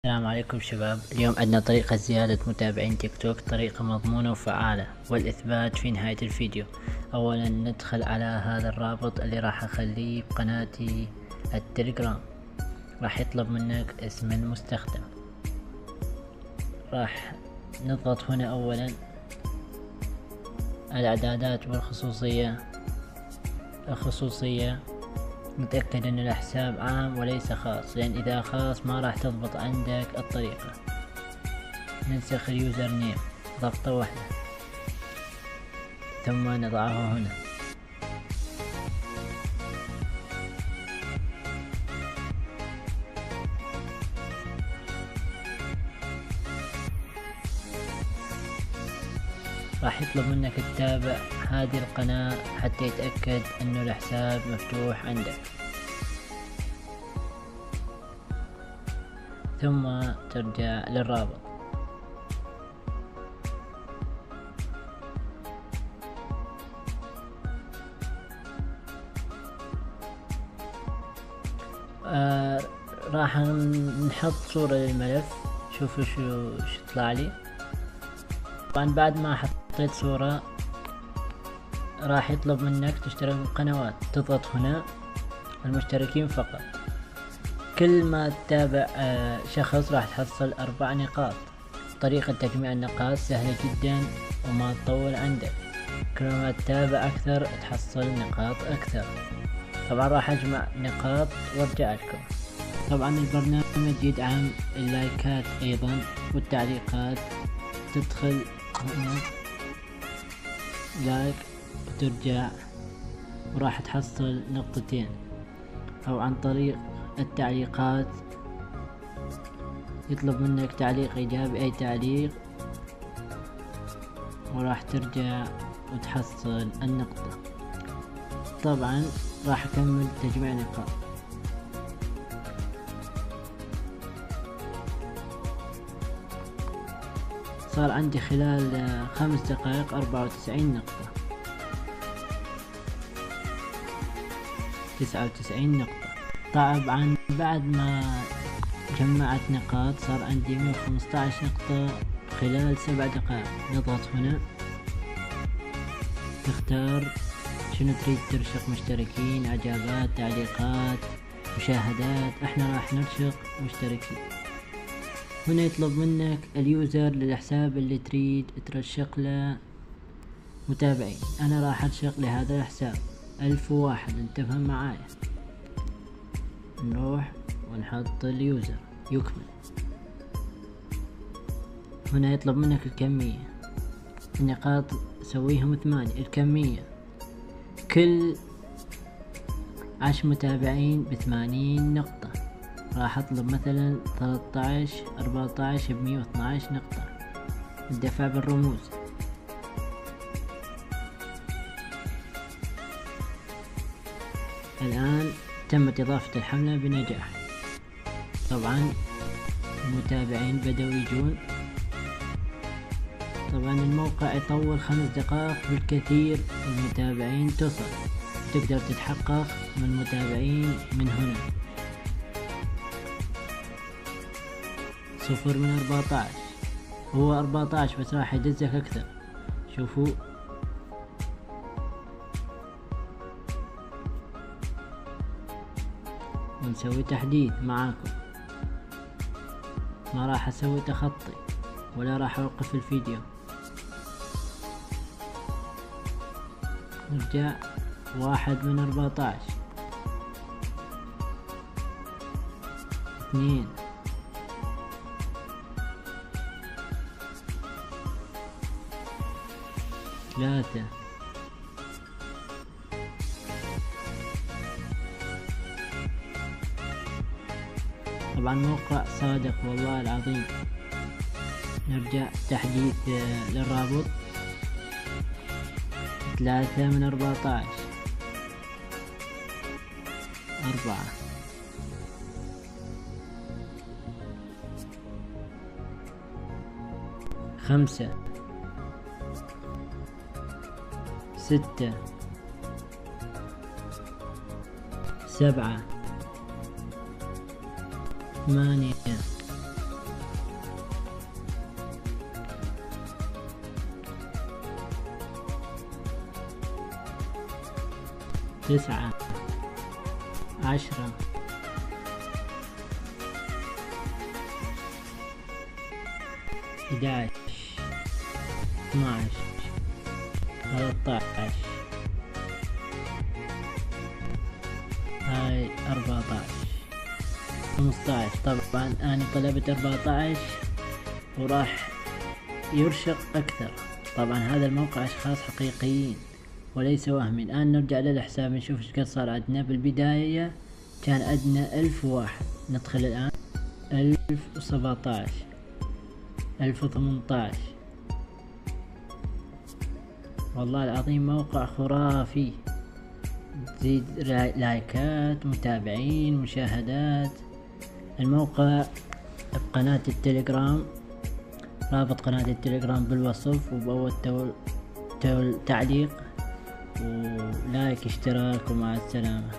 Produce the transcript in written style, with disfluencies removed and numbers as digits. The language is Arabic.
السلام عليكم شباب. اليوم عندنا طريقة زيادة متابعين تيك توك، طريقة مضمونة وفعالة، والإثبات في نهاية الفيديو. أولا ندخل على هذا الرابط اللي راح أخليه بقناتي التليجرام. راح يطلب منك اسم المستخدم، راح نضغط هنا أولا الإعدادات والخصوصية، نتأكد ان الحساب عام وليس خاص، لان اذا خاص ما راح تضبط عندك الطريقة. ننسخ اليوزر نيم ضغطة واحدة ثم نضعه هنا. راح يطلب منك تتابع هذه القناة حتى يتأكد انه الحساب مفتوح عندك، ثم ترجع للرابط. راح نحط صورة للملف. شوفوا شو طلع لي. طبعا بعد ما حطيت صورة راح يطلب منك تشترك بالقنوات، تضغط هنا المشتركين فقط. كل ما تتابع شخص راح تحصل 4 نقاط. طريقة تجميع النقاط سهلة جدا وما تطول عندك، كل ما تتابع أكثر تحصل نقاط أكثر. طبعا راح أجمع نقاط وارجع لكم. طبعا البرنامج يدعم اللايكات أيضا والتعليقات. تدخل هنا لايك وترجع وراح تحصل نقطتين، أو عن طريق التعليقات يطلب منك تعليق إيجابي، أي تعليق، وراح ترجع وتحصل النقطة. طبعا راح أكمل تجميع نقاط. صار عندي خلال 5 دقائق 94 نقطة، 99 نقطة. طبعا بعد ما جمعت نقاط صار عندي 115 نقطة خلال 7 دقائق. نضغط هنا تختار شنو تريد ترشق، مشتركين، اعجابات، تعليقات، مشاهدات. احنا راح نرشق مشتركين. هنا يطلب منك اليوزر للحساب اللي تريد ترشق له متابعين. انا راح ارشق لهذا الحساب 1001. انتبه معايا. نروح ونحط اليوزر يكمل. هنا يطلب منك الكمية. النقاط سويهم 8. الكمية كل 10 متابعين ب80 نقطة. راح اطلب مثلا 13 14 ب112 نقطة. الدفع بالرموز. الآن تمت إضافة الحملة بنجاح. طبعا المتابعين بدأوا يجون. طبعا الموقع يطول 5 دقائق بالكثير المتابعين تصل. تقدر تتحقق من متابعين من هنا 0 من 14. هو 14 بس راح يدزك أكثر. شوفوا ونسوي تحديث معاكم. ما راح اسوي تخطي ولا راح اوقف الفيديو. نرجع 1 من 14 2 3 طبعا موقع صادق والله العظيم. نرجع تحديث للرابط 3 من 14 4 5 6 7 8 9 10 11 12 13 هاي 14 15. طبعا انا طلبت 14 وراح يرشق اكثر. طبعا هذا الموقع اشخاص حقيقيين وليس وهمي. الان نرجع للحساب نشوف ايش قد صار عندنا. بالبداية كان عندنا 1001، ندخل الان 1017 1018. والله العظيم موقع خرافي. تزيد لايكات، متابعين، مشاهدات. الموقع بقناة التليجرام، رابط قناة التليجرام بالوصف وبأول تعليق، ولايك اشتراك، ومع السلامة.